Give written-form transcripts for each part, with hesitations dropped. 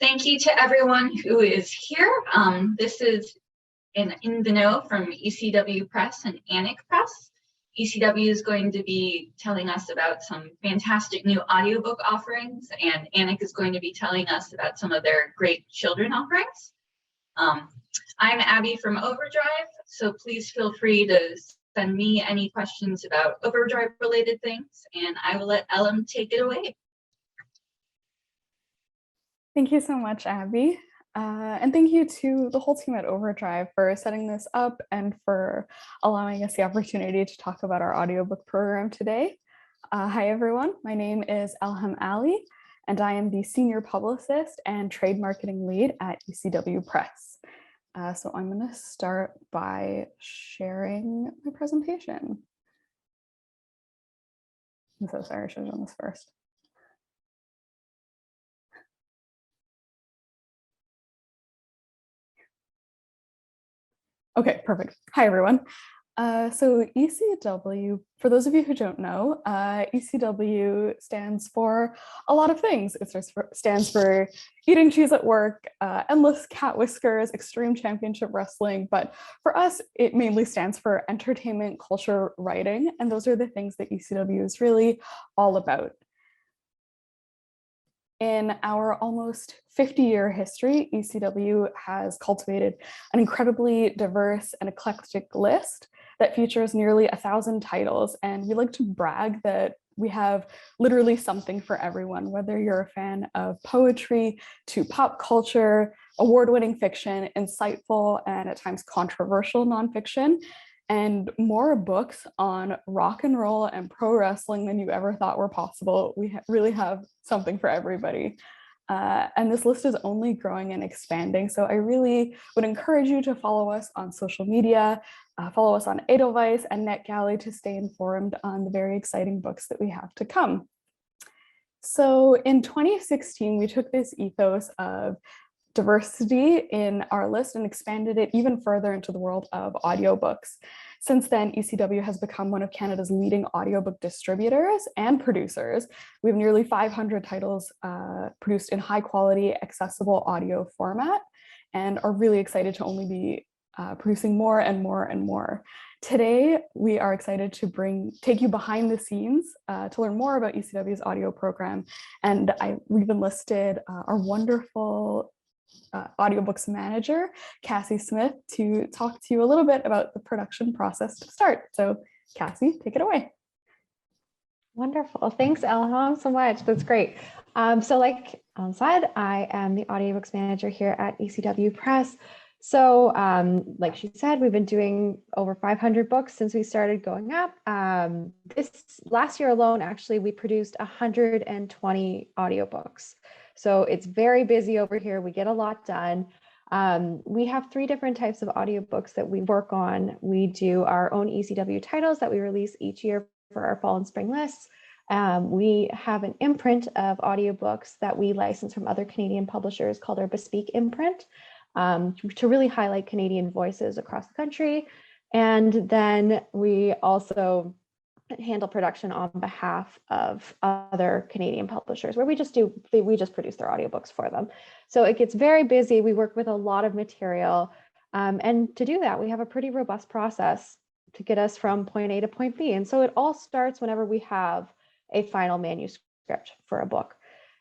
Thank you to everyone who is here. This is In the Know from ECW Press and Annick Press. ECW is going to be telling us about some fantastic new audiobook offerings, and Annick is going to be telling us about some of their great children offerings. I'm Abby from OverDrive, so please feel free to send me any questions about OverDrive related things, and I will let Ellen take it away. Thank you so much, Abby. And thank you to the whole team at OverDrive for setting this up and for allowing us the opportunity to talk about our audiobook program today. Hi, everyone. My name is Elham Ali, and I am the Senior Publicist and Trade Marketing Lead at ECW Press. So I'm going to start by sharing my presentation. I'm so sorry, I should have done this first. Okay, perfect. Hi, everyone. So ECW, for those of you who don't know, ECW stands for a lot of things. It stands for eating cheese at work, endless cat whiskers, extreme championship wrestling. But for us, it mainly stands for entertainment, culture, writing. And those are the things that ECW is really all about. In our almost 50-year history, ECW has cultivated an incredibly diverse and eclectic list that features nearly 1,000 titles. And we like to brag that we have literally something for everyone, whether you're a fan of poetry to pop culture, award-winning fiction, insightful and at times controversial nonfiction, and more books on rock and roll and pro wrestling than you ever thought were possible. We really have something for everybody. And this list is only growing and expanding. So I really would encourage you to follow us on social media, follow us on Edelweiss and NetGalley to stay informed on the very exciting books that we have to come. So in 2016, we took this ethos of diversity in our list and expanded it even further into the world of audiobooks. Since then, ECW has become one of Canada's leading audiobook distributors and producers. We have nearly 500 titles produced in high quality, accessible audio format, and are really excited to only be producing more and more and more. Today, we are excited to take you behind the scenes to learn more about ECW's audio program. And we've enlisted our wonderful audiobooks manager, Cassie Smith, to talk to you a little bit about the production process to start. So Cassie, take it away. Wonderful. Thanks, Elham, so much. That's great. So like Ellen said, I am the audiobooks manager here at ECW Press. So like she said, we've been doing over 500 books since we started going up. This last year alone, actually, we produced 120 audiobooks. So it's very busy over here. We get a lot done. We have 3 different types of audiobooks that we work on. We do our own ECW titles that we release each year for our fall and spring lists. We have an imprint of audiobooks that we license from other Canadian publishers called our Bespeak imprint to really highlight Canadian voices across the country. And then we also handle production on behalf of other Canadian publishers where we just produce their audiobooks for them. So it gets very busy. We work with a lot of material. And to do that, we have a pretty robust process to get us from point A to point B. And so it all starts whenever we have a final manuscript for a book.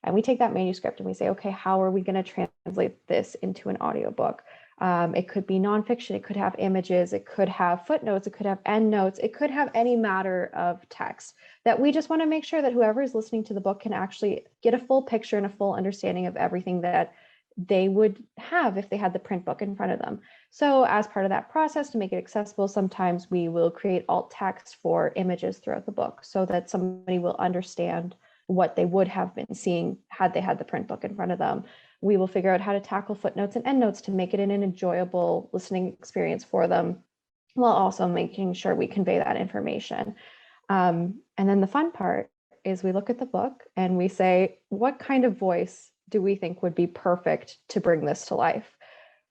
And we take that manuscript and we say, okay, how are we going to translate this into an audiobook? It could be nonfiction, it could have images, it could have footnotes, it could have endnotes, it could have any matter of text that we just want to make sure that whoever is listening to the book can actually get a full picture and a full understanding of everything that they would have if they had the print book in front of them. So as part of that process, to make it accessible, sometimes we will create alt text for images throughout the book so that somebody will understand what they would have been seeing had they had the print book in front of them. We will figure out how to tackle footnotes and endnotes to make it an enjoyable listening experience for them, while also making sure we convey that information. And then the fun part is we look at the book and we say, what kind of voice do we think would be perfect to bring this to life?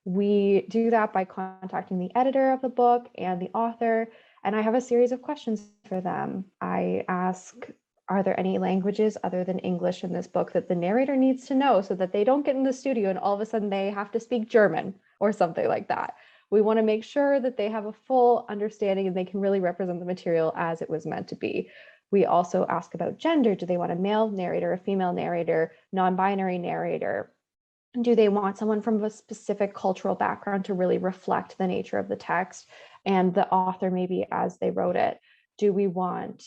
We do that by contacting the editor of the book and the author, and I have a series of questions for them. I ask are there any languages other than English in this book that the narrator needs to know so that they don't get in the studio and all of a sudden they have to speak German or something like that. We want to make sure that they have a full understanding and they can really represent the material as it was meant to be. We also ask about gender. Do they want a male narrator, a female narrator, non-binary narrator? Do they want someone from a specific cultural background to really reflect the nature of the text and the author maybe as they wrote it? Do we want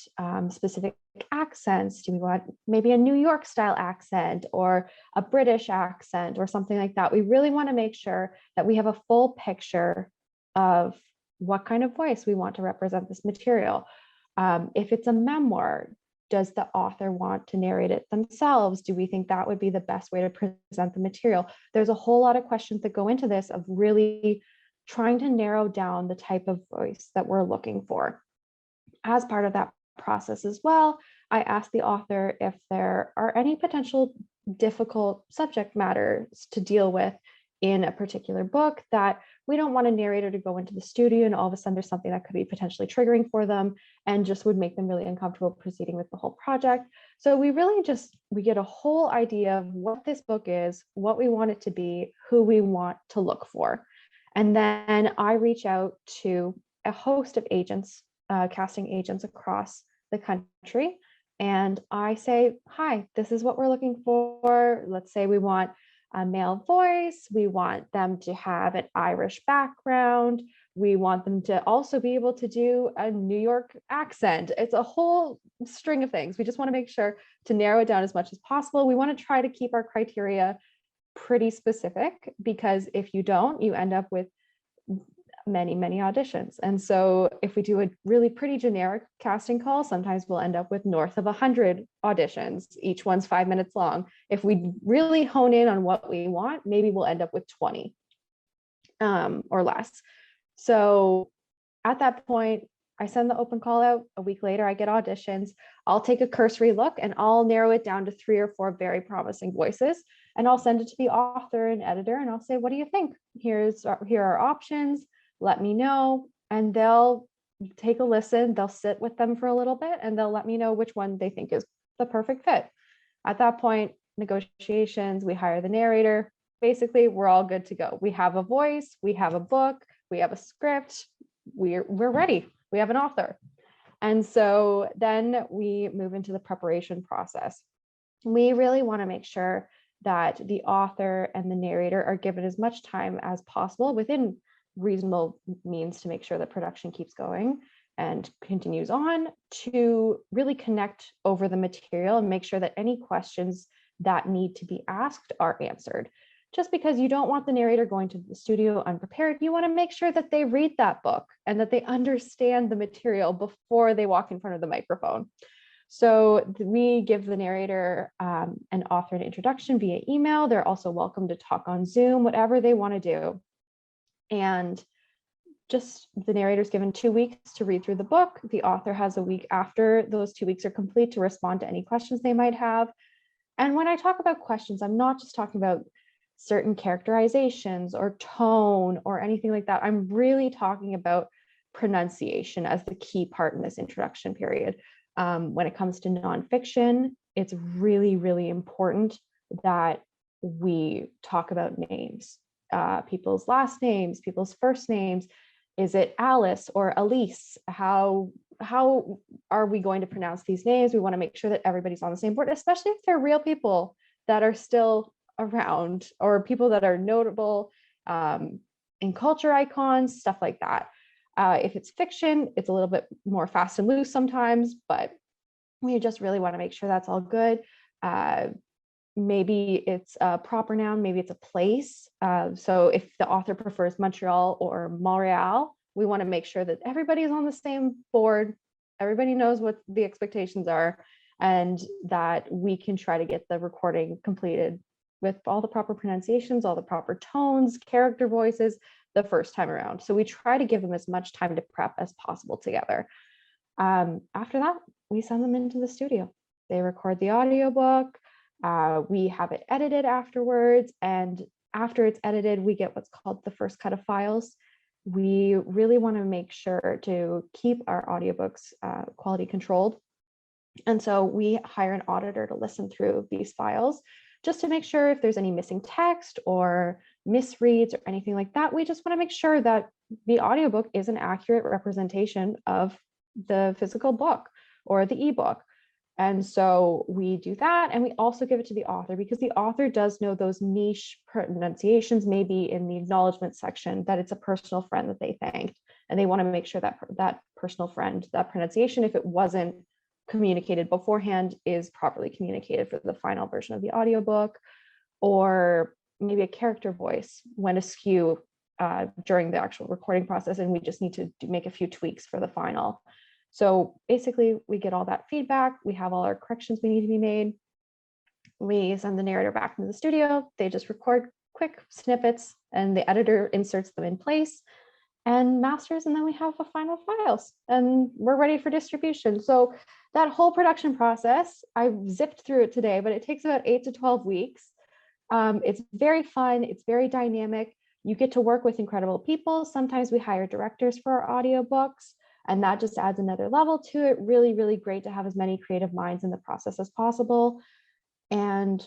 specific accents? Do we want maybe a New York style accent or a British accent or something like that? We really want to make sure that we have a full picture of what kind of voice we want to represent this material. If it's a memoir, does the author want to narrate it themselves? Do we think that would be the best way to present the material? There's a whole lot of questions that go into this of really trying to narrow down the type of voice that we're looking for. As part of that process as well, I asked the author if there are any potential difficult subject matters to deal with in a particular book that we don't want a narrator to go into the studio and all of a sudden there's something that could be potentially triggering for them and just would make them really uncomfortable proceeding with the whole project. So we really we get a whole idea of what this book is, what we want it to be, who we want to look for. And then I reach out to a host of agents, casting agents across the country. And I say, hi, this is what we're looking for. Let's say we want a male voice. We want them to have an Irish background. We want them to also be able to do a New York accent. It's a whole string of things. We just want to make sure to narrow it down as much as possible. We want to try to keep our criteria pretty specific because if you don't, you end up with many auditions. And so if we do a really pretty generic casting call, sometimes we'll end up with north of 100 auditions. Each one's 5 minutes long. If we really hone in on what we want, maybe we'll end up with 20 or less. So at that point, I send the open call out. A week later, I get auditions. I'll take a cursory look and I'll narrow it down to 3 or 4 very promising voices. And I'll send it to the author and editor and I'll say, what do you think? Here are options. Let me know. And they'll take a listen. They'll sit with them for a little bit and they'll let me know which one they think is the perfect fit. At that point, negotiations, we hire the narrator. Basically, we're all good to go. We have a voice, we have a book, we have a script, we're ready. We have an author. And so then we move into the preparation process. We really want to make sure that the author and the narrator are given as much time as possible within reasonable means to make sure that production keeps going and continues on to really connect over the material and make sure that any questions that need to be asked are answered. Just because you don't want the narrator going to the studio unprepared, you want to make sure that they read that book and that they understand the material before they walk in front of the microphone. So we give the narrator and author an introduction via email. They're also welcome to talk on Zoom, whatever they want to do. And just the narrator's given 2 weeks to read through the book. The author has a week after those 2 weeks are complete to respond to any questions they might have. And when I talk about questions, I'm not just talking about certain characterizations or tone or anything like that. I'm really talking about pronunciation as the key part in this introduction period. When it comes to nonfiction, it's really important that we talk about names, people's last names, people's first names. Is it Alice or Elise? How are we going to pronounce these names? We want to make sure that everybody's on the same board, especially if they're real people that are still around or people that are notable in culture icons, stuff like that. If it's fiction, it's a little bit more fast and loose sometimes, but we just really want to make sure that's all good. Maybe it's a proper noun, maybe it's a place. So if the author prefers Montreal or Montreal, we want to make sure that everybody's on the same board, everybody knows what the expectations are, and that we can try to get the recording completed with all the proper pronunciations, all the proper tones, character voices the first time around. So we try to give them as much time to prep as possible together. After that, we send them into the studio. They record the audiobook. We have it edited afterwards. And after it's edited, we get what's called the first cut of files. We really want to make sure to keep our audiobooks quality controlled. And so we hire an auditor to listen through these files just to make sure if there's any missing text or misreads or anything like that. We just want to make sure that the audiobook is an accurate representation of the physical book or the ebook. And so we do that, and we also give it to the author because the author does know those niche pronunciations, maybe in the acknowledgement section, that it's a personal friend that they thanked. And they want to make sure that that personal friend, that pronunciation, if it wasn't communicated beforehand, is properly communicated for the final version of the audiobook. Or maybe a character voice went askew during the actual recording process, and we just need to make a few tweaks for the final. So basically, we get all that feedback. We have all our corrections we need to be made. We send the narrator back into the studio. They just record quick snippets, and the editor inserts them in place and masters, and then we have the final files, and we're ready for distribution. So that whole production process, I zipped through it today, but it takes about 8 to 12 weeks. It's very fun. It's very dynamic. You get to work with incredible people. Sometimes we hire directors for our audiobooks, and that just adds another level to it. Really, really great to have as many creative minds in the process as possible. And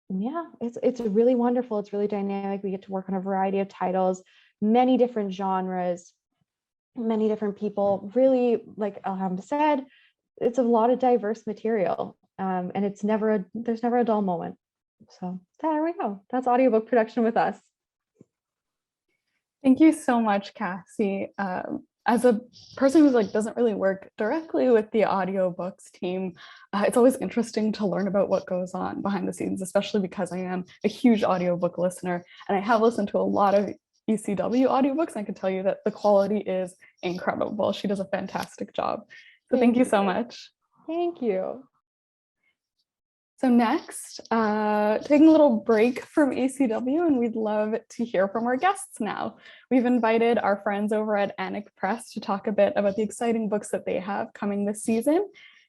yeah, it's really wonderful. It's really dynamic. We get to work on a variety of titles, many different genres, many different people. Really, like Elham said, it's a lot of diverse material, and there's never a dull moment. So there we go. That's audiobook production with us. Thank you so much, Cassie. As a person who doesn't really work directly with the audiobooks team, it's always interesting to learn about what goes on behind the scenes, especially because I am a huge audiobook listener and I have listened to a lot of ECW audiobooks. And I can tell you that the quality is incredible. She does a fantastic job. So thank you so much. Thank you. So next, taking a little break from ECW, and we'd love to hear from our guests now. We've invited our friends over at Annick Press to talk a bit about the exciting books that they have coming this season.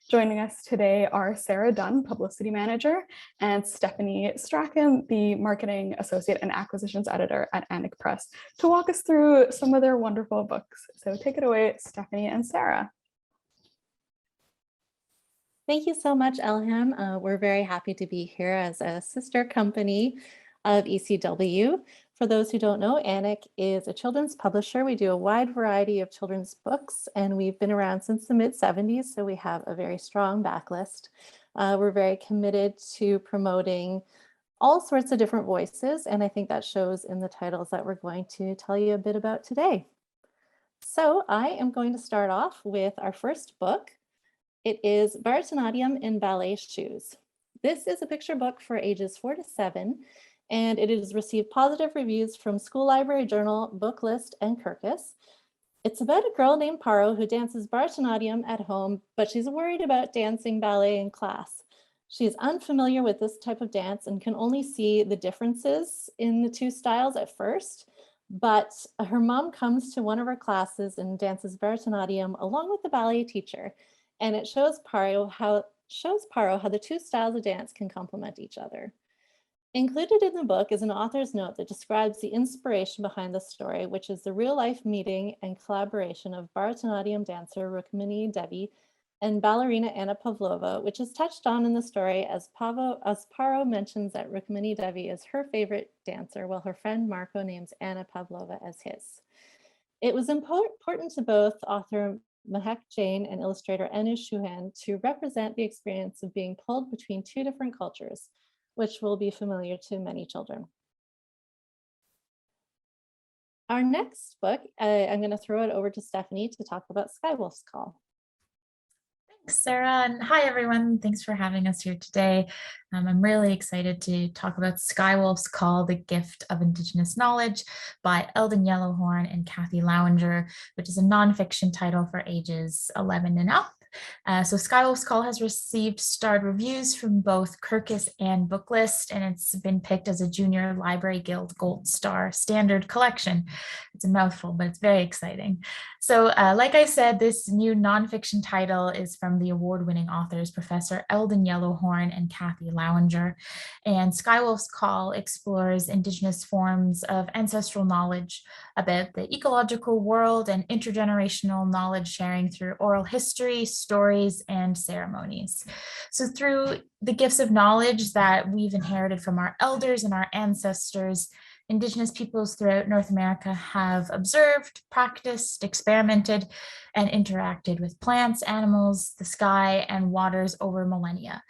Joining us today are Sarah Dunn, Publicity Manager, and Stephanie Strachan, the Marketing Associate and Acquisitions Editor at Annick Press, to walk us through some of their wonderful books. So take it away, Stephanie and Sarah. Thank you so much, Elham. We're very happy to be here as a sister company of ECW. For those who don't know, Annick is a children's publisher. We do a wide variety of children's books, and we've been around since the mid-70s, so we have a very strong backlist. We're very committed to promoting all sorts of different voices, and I think that shows in the titles that we're going to tell you a bit about today. So I am going to start off with our first book. It is Bharatanatyam in Ballet Shoes. This is a picture book for ages 4 to 7, and it has received positive reviews from School Library Journal, Booklist, and Kirkus. It's about a girl named Paro who dances Bharatanatyam at home, but she's worried about dancing ballet in class. She's unfamiliar with this type of dance and can only see the differences in the two styles at first, but her mom comes to one of her classes and dances Bharatanatyam along with the ballet teacher. And it shows Paro how the two styles of dance can complement each other. Included in the book is an author's note that describes the inspiration behind the story, which is the real-life meeting and collaboration of Bharatanatyam dancer Rukmini Devi and ballerina Anna Pavlova, which is touched on in the story as Paro mentions that Rukmini Devi is her favorite dancer, while her friend Marco names Anna Pavlova as his. It was important to both author Mahek Jain and illustrator Anu Shuhan to represent the experience of being pulled between two different cultures, which will be familiar to many children. Our next book, I'm going to throw it over to Stephanie to talk about Skywolf's Call. Thanks, Sarah, and hi everyone. Thanks for having us here today. I'm really excited to talk about Skywolf's Call, The Gift of Indigenous Knowledge by Eldon Yellowhorn and Kathy Lowinger, which is a nonfiction title for ages 11 and up. So Skywolf's Call has received starred reviews from both Kirkus and Booklist, and it's been picked as a Junior Library Guild Gold Star Standard Collection. It's It's a mouthful, but it's very exciting. So like I said, this new nonfiction title is from the award-winning authors, Professor Eldon Yellowhorn and Kathy Lowinger. And Skywolf's Call explores Indigenous forms of ancestral knowledge about the ecological world and intergenerational knowledge sharing through oral history, stories, and ceremonies. So through the gifts of knowledge that we've inherited from our elders and our ancestors, Indigenous peoples throughout North America have observed, practiced, experimented, and interacted with plants, animals, the sky, and waters over millennia.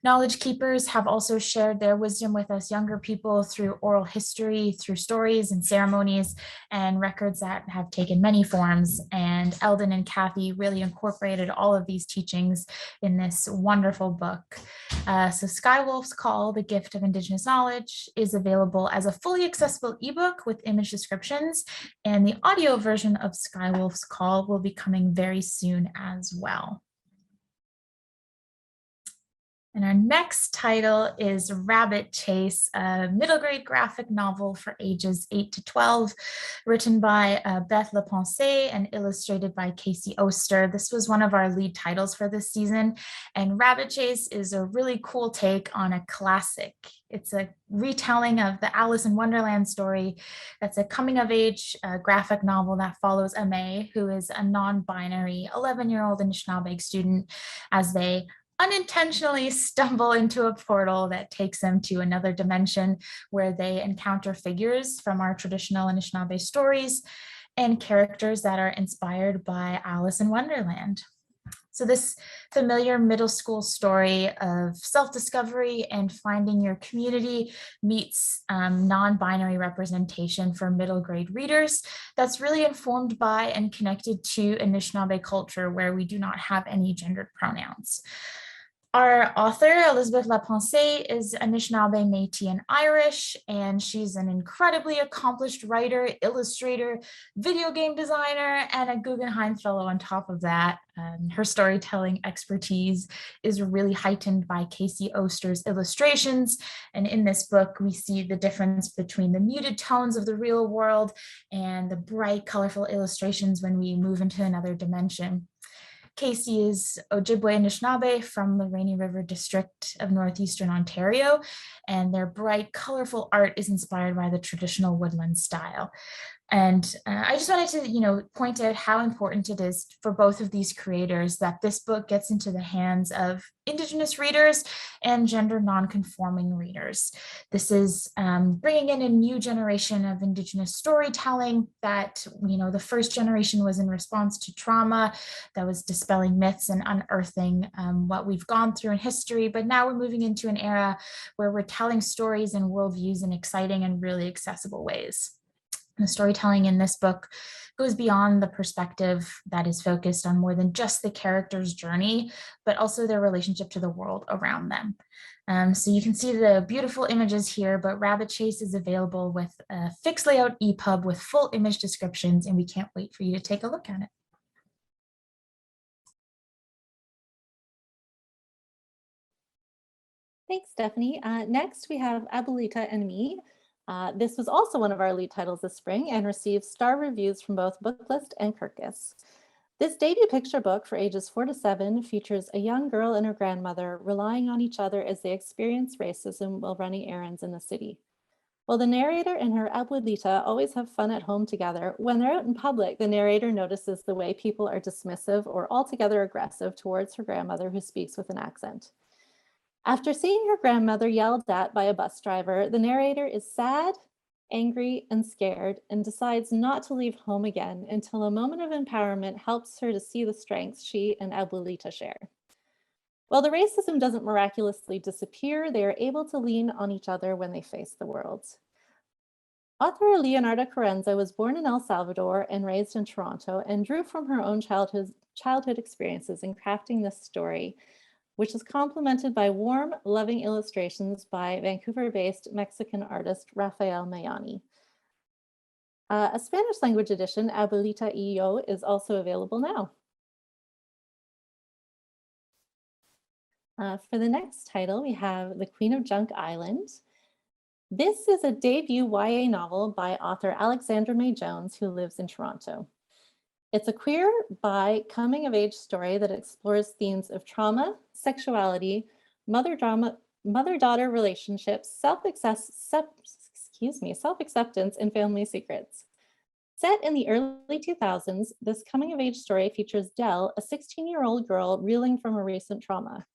Knowledge keepers have also shared their wisdom with us younger people through oral history, through stories and ceremonies and records that have taken many forms. And Eldon and Kathy really incorporated all of these teachings in this wonderful book. So Skywolf's Call, The Gift of Indigenous Knowledge, is available as a fully accessible ebook with image descriptions, and the audio version of Skywolf's Call will be coming very soon as well. And our next title is Rabbit Chase, a middle grade graphic novel for ages 8 to 12, written by Beth Lepensee and illustrated by Casey Oster. This was one of our lead titles for this season. And Rabbit Chase is a really cool take on a classic. It's a retelling of the Alice in Wonderland story. That's a coming of age graphic novel that follows Ame, who is a non-binary 11-year-old Anishinaabe student, as they unintentionally stumble into a portal that takes them to another dimension where they encounter figures from our traditional Anishinaabe stories and characters that are inspired by Alice in Wonderland. So this familiar middle school story of self-discovery and finding your community meets non-binary representation for middle grade readers that's really informed by and connected to Anishinaabe culture, where we do not have any gendered pronouns. Our author, Elizabeth Lepensee, is Anishinaabe, Métis, and Irish, and she's an incredibly accomplished writer, illustrator, video game designer, and a Guggenheim Fellow on top of that. Her storytelling expertise is really heightened by Casey Oster's illustrations, and in this book, we see the difference between the muted tones of the real world and the bright, colorful illustrations when we move into another dimension. Casey is Ojibwe Anishinaabe from the Rainy River District of Northeastern Ontario, and their bright, colorful art is inspired by the traditional woodland style. And I just wanted to, point out how important it is for both of these creators that this book gets into the hands of Indigenous readers and gender non-conforming readers. This is bringing in a new generation of Indigenous storytelling that, the first generation was in response to trauma, that was dispelling myths and unearthing what we've gone through in history. But now we're moving into an era where we're telling stories and worldviews in exciting and really accessible ways. The storytelling in this book goes beyond the perspective that is focused on more than just the character's journey, but also their relationship to the world around them. So you can see the beautiful images here, but Rabbit Chase is available with a fixed layout EPUB with full image descriptions, and we can't wait for you to take a look at it. Thanks, Stephanie. Next, we have Abuelita and Me. This was also one of our lead titles this spring and received star reviews from both Booklist and Kirkus. This debut picture book for ages 4 to 7 features a young girl and her grandmother relying on each other as they experience racism while running errands in the city. While the narrator and her Abuelita always have fun at home together, when they're out in public, the narrator notices the way people are dismissive or altogether aggressive towards her grandmother who speaks with an accent. After seeing her grandmother yelled at by a bus driver, the narrator is sad, angry, and scared, and decides not to leave home again until a moment of empowerment helps her to see the strengths she and Abuelita share. While the racism doesn't miraculously disappear, they are able to lean on each other when they face the world. Author Leonardo Carranza was born in El Salvador and raised in Toronto, and drew from her own childhood experiences in crafting this story, which is complemented by warm, loving illustrations by Vancouver-based Mexican artist Rafael Mayani. A Spanish language edition, Abuelita y Yo, is also available now. For the next title, we have The Queen of Junk Island. This is a debut YA novel by author Alexandra May Jones, who lives in Toronto. It's a queer, bi, coming-of-age story that explores themes of trauma, sexuality, mother-daughter relationships, self-acceptance, and family secrets. Set in the early 2000s, this coming-of-age story features Dell, a 16-year-old girl reeling from a recent trauma.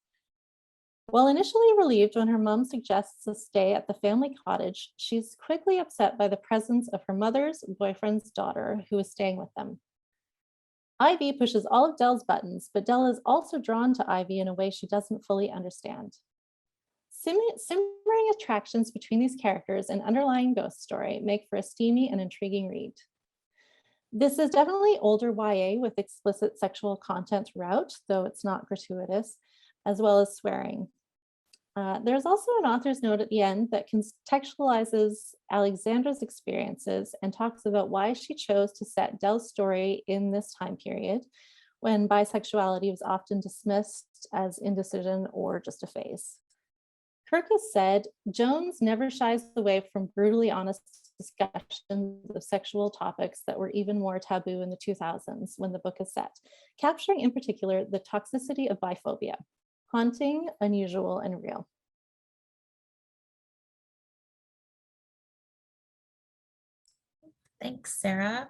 While initially relieved when her mom suggests a stay at the family cottage, she's quickly upset by the presence of her mother's boyfriend's daughter, who is staying with them. Ivy pushes all of Dell's buttons, but Dell is also drawn to Ivy in a way she doesn't fully understand. Simmering attractions between these characters and underlying ghost story make for a steamy and intriguing read. This is definitely older YA with explicit sexual content throughout, though it's not gratuitous, as well as swearing. There's also an author's note at the end that contextualizes Alexandra's experiences and talks about why she chose to set Dell's story in this time period, when bisexuality was often dismissed as indecision or just a phase. Kirkus said, Jones never shies away from brutally honest discussions of sexual topics that were even more taboo in the 2000s when the book is set, capturing in particular the toxicity of biphobia. Haunting, unusual, and real. Thanks, Sarah.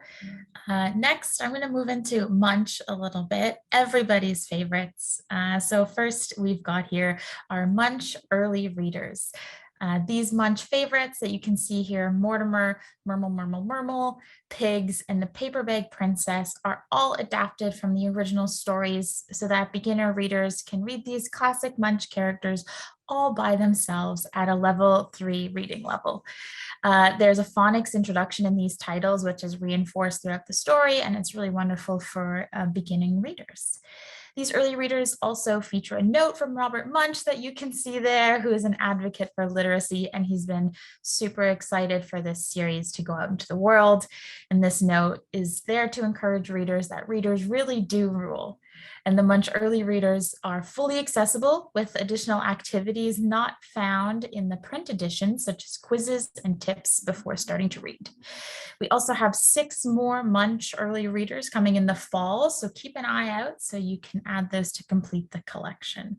Next, I'm going to move into Munch a little bit, everybody's favorites. So first, we've got here our Munch early readers. These Munch favorites that you can see here, Mortimer, Murmel, Pigs, and the Paper Bag Princess are all adapted from the original stories so that beginner readers can read these classic Munch characters all by themselves at a level 3 reading level. There's a phonics introduction in these titles, which is reinforced throughout the story, and it's really wonderful for beginning readers. These early readers also feature a note from Robert Munch that you can see there, who is an advocate for literacy, and he's been super excited for this series to go out into the world. And this note is there to encourage readers that readers really do rule. And the Munch early readers are fully accessible with additional activities not found in the print edition, such as quizzes and tips before starting to read. We also have 6 more Munch early readers coming in the fall, so keep an eye out so you can add those to complete the collection.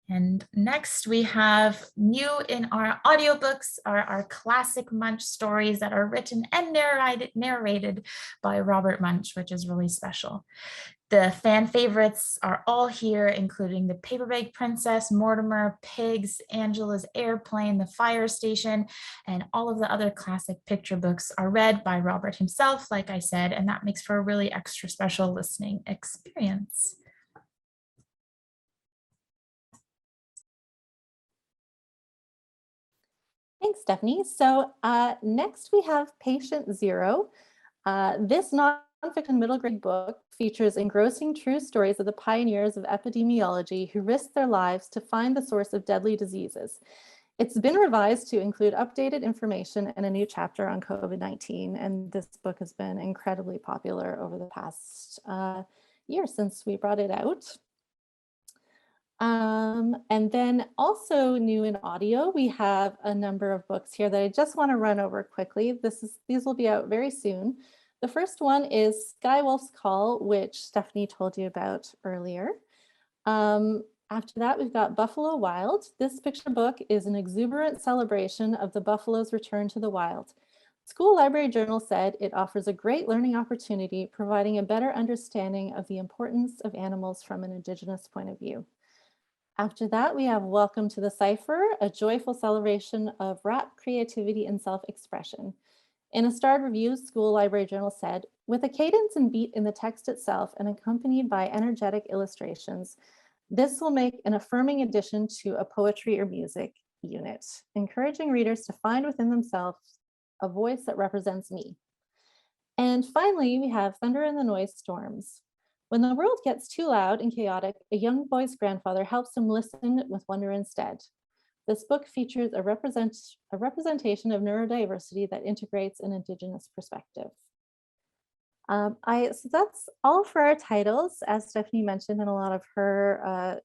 And next we have new in our audiobooks are our classic Munch stories that are written and narrated by Robert Munch, which is really special. The fan favorites are all here, including the Paper Bag Princess, Mortimer, Pigs, Angela's Airplane, The Fire Station, and all of the other classic picture books are read by Robert himself, like I said, and that makes for a really extra special listening experience. Thanks, Stephanie. So next we have Patient Zero. This nonfiction middle grade book features engrossing true stories of the pioneers of epidemiology who risked their lives to find the source of deadly diseases. It's been revised to include updated information and a new chapter on COVID-19, and this book has been incredibly popular over the past year since we brought it out. And then also new in audio, we have a number of books here that I just want to run over quickly. These will be out very soon. The first one is Skywolf's Call, which Stephanie told you about earlier. After that, we've got Buffalo Wild. This picture book is an exuberant celebration of the buffalo's return to the wild. School Library Journal said it offers a great learning opportunity, providing a better understanding of the importance of animals from an Indigenous point of view. After that, we have Welcome to the Cipher, a joyful celebration of rap, creativity, and self-expression. In a starred review, School Library Journal said, with a cadence and beat in the text itself and accompanied by energetic illustrations, this will make an affirming addition to a poetry or music unit, encouraging readers to find within themselves a voice that represents me. And finally, we have Thunder and the Noise Storms. When the world gets too loud and chaotic, a young boy's grandfather helps him listen with wonder instead. This book features a representation of neurodiversity that integrates an Indigenous perspective. So that's all for our titles. As Stephanie mentioned in a lot of her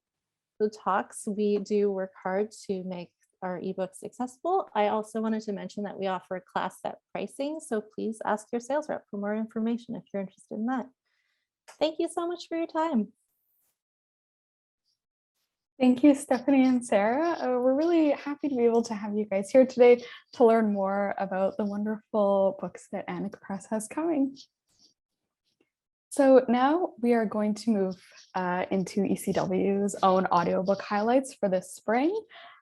talks, we do work hard to make our ebooks accessible. I also wanted to mention that we offer class set pricing, so please ask your sales rep for more information if you're interested in that. Thank you so much for your time. Thank you, Stephanie and Sarah. We're really happy to be able to have you guys here today to learn more about the wonderful books that Annick Press has coming. So now we are going to move into ECW's own audiobook highlights for this spring.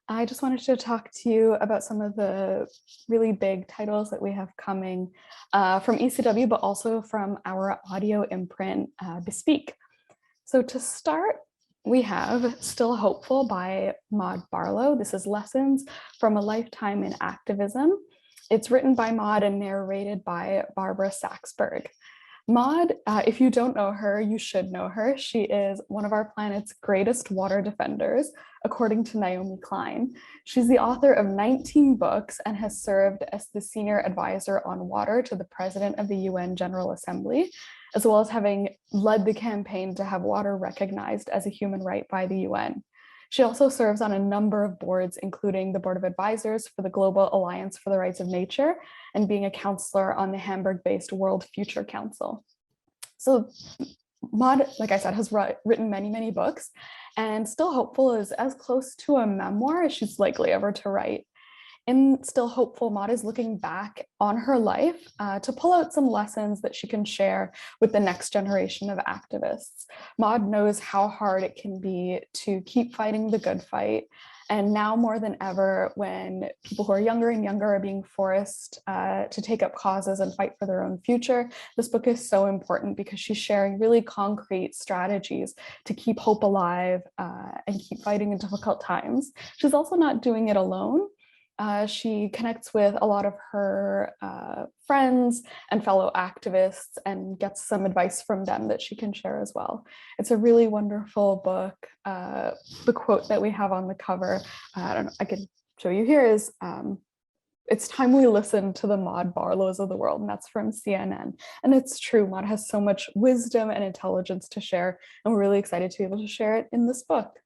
I just wanted to talk to you about some of the really big titles that we have coming from ECW, but also from our audio imprint, Bespeak. So to start, we have Still Hopeful by Maud Barlow. This is Lessons from a Lifetime in Activism. It's written by Maud and narrated by Barbara Saxberg. Maud, if you don't know her, you should know her. She is one of our planet's greatest water defenders, according to Naomi Klein. She's the author of 19 books and has served as the senior advisor on water to the president of the UN General Assembly, as well as having led the campaign to have water recognized as a human right by the UN. She also serves on a number of boards, including the Board of Advisors for the Global Alliance for the Rights of Nature and being a counselor on the Hamburg-based World Future Council. So Maud, like I said, has written many, many books, and Still Hopeful is as close to a memoir as she's likely ever to write. In Still Hopeful, Maud is looking back on her life to pull out some lessons that she can share with the next generation of activists. Maud knows how hard it can be to keep fighting the good fight. And now more than ever, when people who are younger and younger are being forced to take up causes and fight for their own future, this book is so important because she's sharing really concrete strategies to keep hope alive and keep fighting in difficult times. She's also not doing it alone. She connects with a lot of her friends and fellow activists and gets some advice from them that she can share as well. It's a really wonderful book. The quote that we have on the cover, I can show you here, is it's time we listen to the Maud Barlows of the world, and that's from CNN. And it's true, Maud has so much wisdom and intelligence to share, and we're really excited to be able to share it in this book.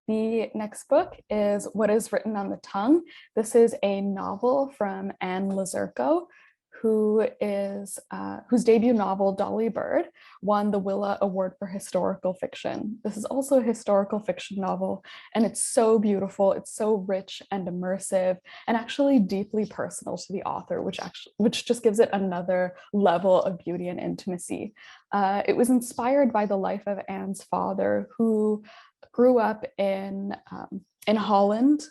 The next book is What Is Written on the Tongue. This is a novel from Anne Lazurko, whose debut novel, Dolly Bird, won the Willa Award for Historical Fiction. This is also a historical fiction novel, and it's so beautiful, it's so rich and immersive, and actually deeply personal to the author, which just gives it another level of beauty and intimacy. It was inspired by the life of Anne's father, who grew up in Holland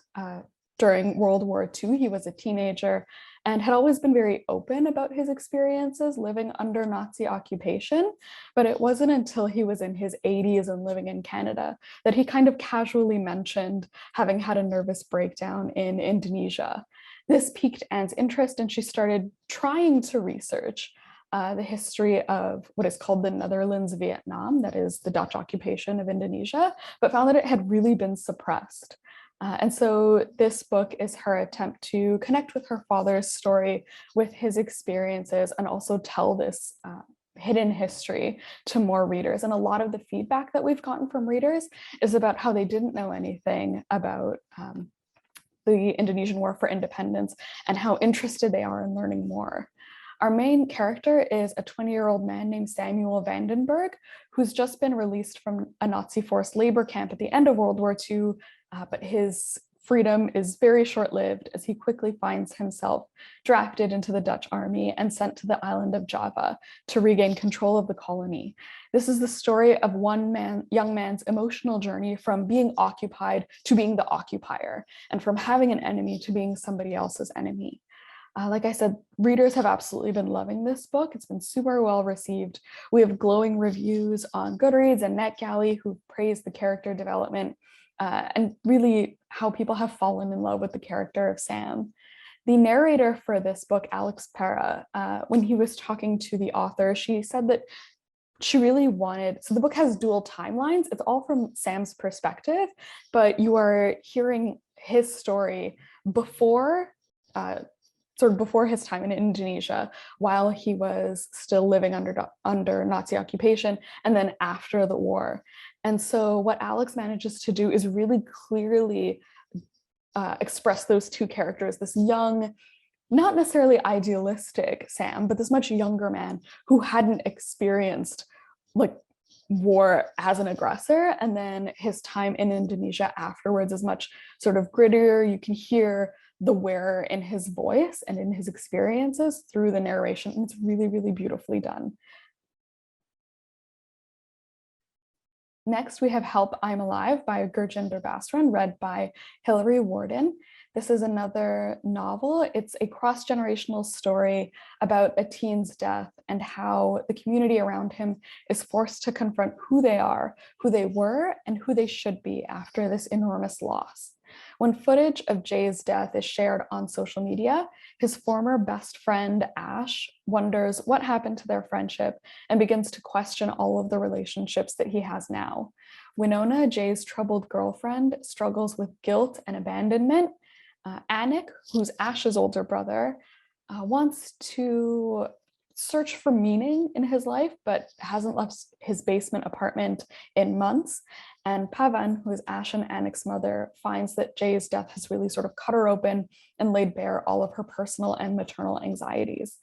during World War II. He was a teenager and had always been very open about his experiences living under Nazi occupation. But it wasn't until he was in his 80s and living in Canada that he kind of casually mentioned having had a nervous breakdown in Indonesia. This piqued Anne's interest, and she started trying to research the history of what is called the Netherlands Vietnam, that is the Dutch occupation of Indonesia, but found that it had really been suppressed. And so this book is her attempt to connect with her father's story with his experiences and also tell this hidden history to more readers. And a lot of the feedback that we've gotten from readers is about how they didn't know anything about the Indonesian War for Independence and how interested they are in learning more. Our main character is a 20-year-old man named Samuel Vandenberg, who's just been released from a Nazi-forced labor camp at the end of World War II, but his freedom is very short-lived as he quickly finds himself drafted into the Dutch army and sent to the island of Java to regain control of the colony. This is the story of young man's emotional journey from being occupied to being the occupier, and from having an enemy to being somebody else's enemy. Like I said, readers have absolutely been loving this book. It's been super well received. We have glowing reviews on Goodreads and NetGalley who praise the character development and really how people have fallen in love with the character of Sam. The narrator for this book, Alex Pera, when he was talking to the author, she said that she really wanted, so the book has dual timelines. It's all from Sam's perspective, but you are hearing his story before his time in Indonesia, while he was still living under Nazi occupation, and then after the war. And so what Alex manages to do is really clearly express those two characters, this young, not necessarily idealistic Sam, but this much younger man who hadn't experienced like war as an aggressor. And then his time in Indonesia afterwards is much sort of grittier. You can hear the wear in his voice and in his experiences through the narration. And it's really, really beautifully done. Next, we have Help, I'm Alive by Gurjinder Basran, read by Hilary Warden. This is another novel. It's a cross-generational story about a teen's death and how the community around him is forced to confront who they are, who they were, and who they should be after this enormous loss. When footage of Jay's death is shared on social media, his former best friend, Ash, wonders what happened to their friendship and begins to question all of the relationships that he has now. Winona, Jay's troubled girlfriend, struggles with guilt and abandonment. Annick, who's Ash's older brother, wants to search for meaning in his life, but hasn't left his basement apartment in months. And Pavan, who is Ash and Annick's mother, finds that Jay's death has really sort of cut her open and laid bare all of her personal and maternal anxieties.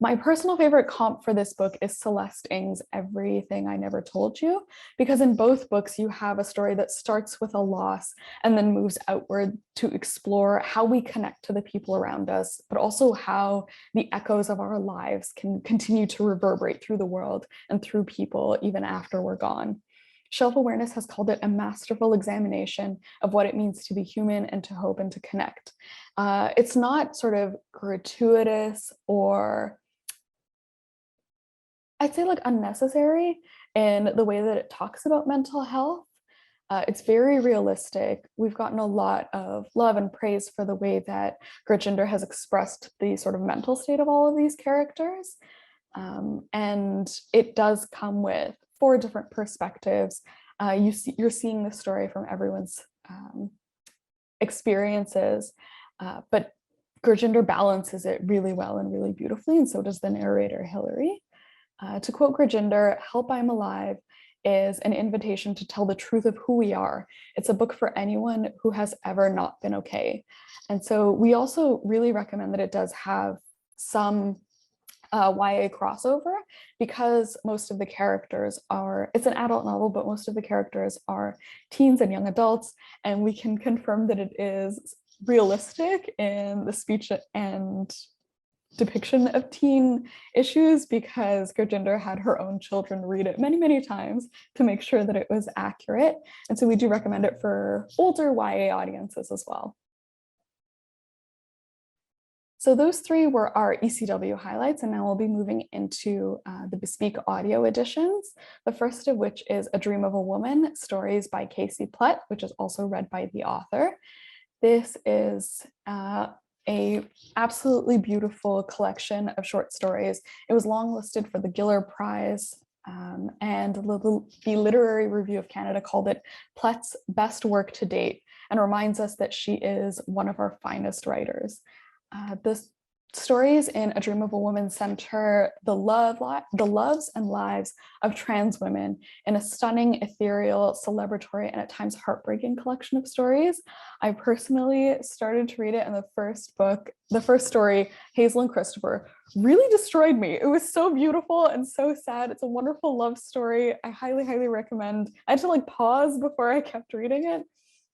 My personal favorite comp for this book is Celeste Ng's Everything I Never Told You, because in both books you have a story that starts with a loss and then moves outward to explore how we connect to the people around us, but also how the echoes of our lives can continue to reverberate through the world and through people even after we're gone. Shelf Awareness has called it a masterful examination of what it means to be human and to hope and to connect. It's not sort of gratuitous or I'd say like unnecessary in the way that it talks about mental health. It's very realistic. We've gotten a lot of love and praise for the way that Gurjinder has expressed the sort of mental state of all of these characters. And it does come with 4 different perspectives. You're seeing the story from everyone's experiences, but Gurjinder balances it really well and really beautifully, and so does the narrator, Hilary. To quote Gurjinder, Help, I'm Alive is an invitation to tell the truth of who we are. It's a book for anyone who has ever not been okay. And so we also really recommend that it does have some YA crossover, because most of the characters are, it's an adult novel, but most of the characters are teens and young adults, and we can confirm that it is realistic in the speech and depiction of teen issues, because Gurjinder had her own children read it many, many times to make sure that it was accurate. And so we do recommend it for older YA audiences as well. So those 3 were our ECW highlights, and now we'll be moving into the bespeak audio editions. The first of which is A Dream of a Woman, stories by Casey Plett, which is also read by the author. This is a absolutely beautiful collection of short stories. It was longlisted for the Giller Prize, and the Literary Review of Canada called it Plett's best work to date, and reminds us that she is one of our finest writers. The stories in A Dream of a Woman center the loves and lives of trans women in a stunning, ethereal, celebratory, and at times heartbreaking collection of stories. I personally started to read it, and the first story, Hazel and Christopher, really destroyed me. It was so beautiful and so sad. It's a wonderful love story. I highly, highly recommend. I had to like pause before I kept reading it.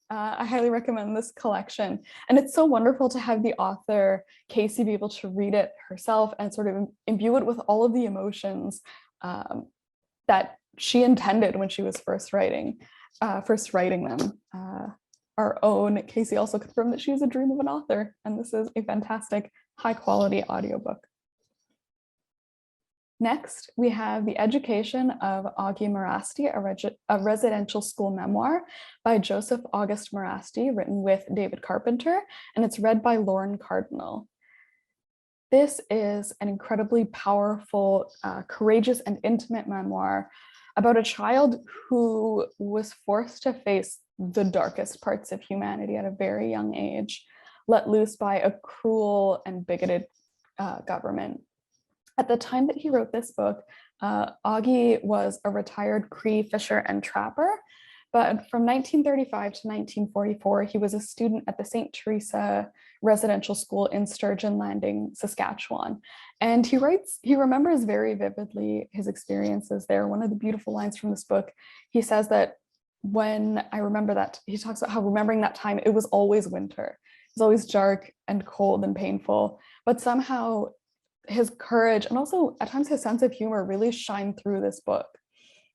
I highly recommend this collection. And it's so wonderful to have the author, Casey, be able to read it herself and sort of imbue it with all of the emotions that she intended when she was first writing them. Our own Casey also confirmed that she is a dream of an author, and this is a fantastic, high quality audiobook. Next, we have The Education of Augie Morasti, a residential school memoir by Joseph August Morasti, written with David Carpenter, and it's read by Lauren Cardinal. This is an incredibly powerful, courageous, and intimate memoir about a child who was forced to face the darkest parts of humanity at a very young age, let loose by a cruel and bigoted government. At the time that he wrote this book, Augie was a retired Cree fisher and trapper, But from 1935 to 1944, he was a student at the St. Teresa Residential School in Sturgeon Landing, Saskatchewan. And he remembers very vividly his experiences there. One of the beautiful lines from this book, he says that when I remember that, he talks about how remembering that time, it was always winter. It was always dark and cold and painful, but somehow his courage and also at times his sense of humor really shine through this book.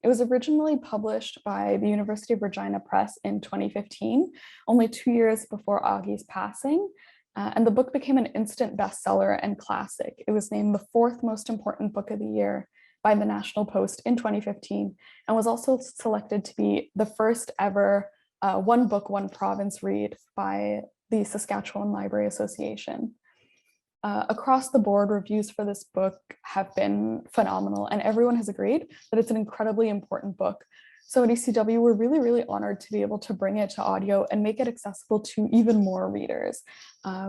It was originally published by the University of Regina Press in 2015, only 2 years before Augie's passing. And the book became an instant bestseller and classic. It was named the 4th most important book of the year by the National Post in 2015, and was also selected to be the first ever one book, one province read by the Saskatchewan Library Association. Across the board, reviews for this book have been phenomenal, and everyone has agreed that it's an incredibly important book. So at ECW, we're really, really honored to be able to bring it to audio and make it accessible to even more readers.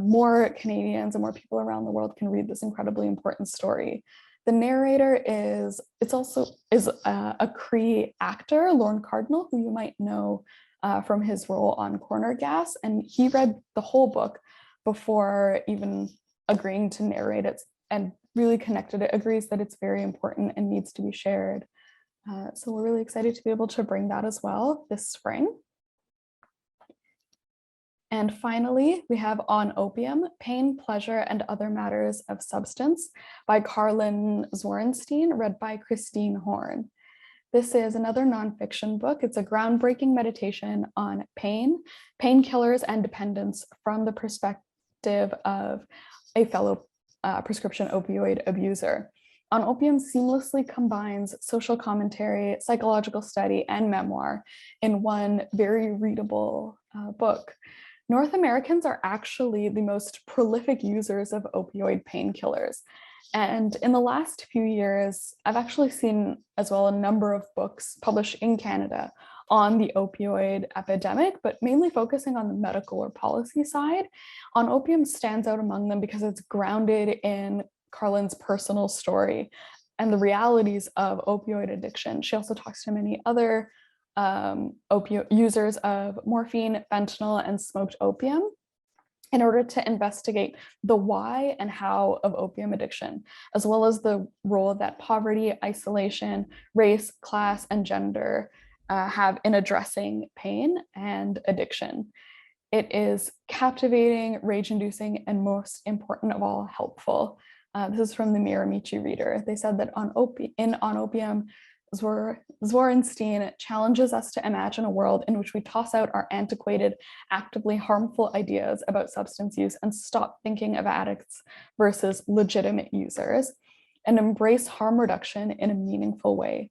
More Canadians and more people around the world can read this incredibly important story. The narrator is a Cree actor, Lorne Cardinal, who you might know from his role on Corner Gas, and he read the whole book before even agreeing to narrate it and really connected it, agrees that it's very important and needs to be shared. So we're really excited to be able to bring that as well this spring. And finally, we have On Opium, Pain, Pleasure, and Other Matters of Substance by Carlin Zorenstein, read by Christine Horn. This is another nonfiction book. It's a groundbreaking meditation on pain, painkillers, and dependence from the perspective of a fellow prescription opioid abuser. On Opium seamlessly combines social commentary, psychological study, and memoir in one very readable book. North Americans are actually the most prolific users of opioid painkillers. And in the last few years, I've actually seen as well a number of books published in Canada on the opioid epidemic, but mainly focusing on the medical or policy side. On Opium stands out among them because it's grounded in Carlin's personal story and the realities of opioid addiction. She also talks to many other opioid users of morphine, fentanyl, and smoked opium in order to investigate the why and how of opium addiction, as well as the role that poverty, isolation, race, class, and gender have in addressing pain and addiction. It is captivating, rage-inducing, and most important of all, helpful. This is from the Miramichi Reader. They said that On Opium, Zorenstein challenges us to imagine a world in which we toss out our antiquated, actively harmful ideas about substance use and stop thinking of addicts versus legitimate users and embrace harm reduction in a meaningful way.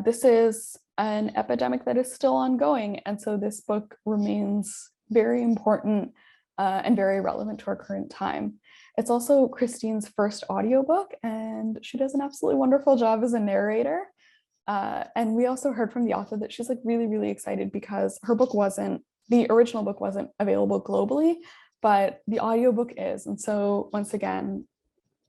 This is an epidemic that is still ongoing, and so this book remains very important and very relevant to our current time. It's also Christine's first audiobook, and she does an absolutely wonderful job as a narrator. And we also heard from the author that she's like really, really excited because the original book wasn't available globally, but the audiobook is. And so once again,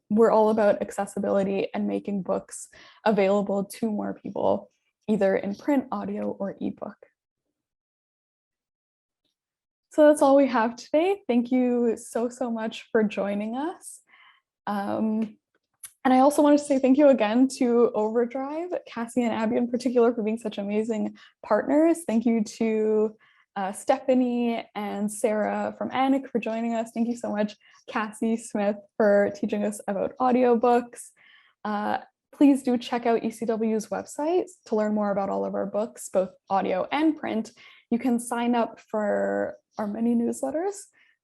we're all about accessibility and making books available to more people, either in print, audio, or ebook. So that's all we have today. Thank you so, so much for joining us. And I also want to say thank you again to OverDrive, Cassie and Abby in particular, for being such amazing partners. Thank you to Stephanie and Sarah from Annick for joining us. Thank you so much, Cassie Smith, for teaching us about audiobooks. Please do check out ECW's website to learn more about all of our books, both audio and print. You can sign up for our many newsletters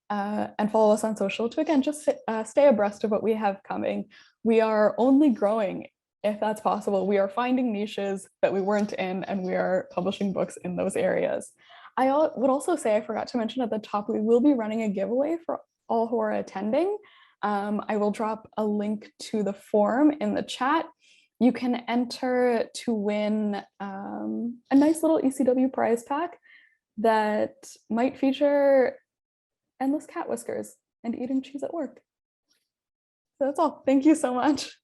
and follow us on social to, again, just stay abreast of what we have coming. We are only growing, if that's possible. We are finding niches that we weren't in, and we are publishing books in those areas. I would also say, I forgot to mention at the top, we will be running a giveaway for all who are attending. I will drop a link to the form in the chat. You can enter to win a nice little ECW prize pack that might feature endless cat whiskers and eating cheese at work. So that's all. Thank you so much.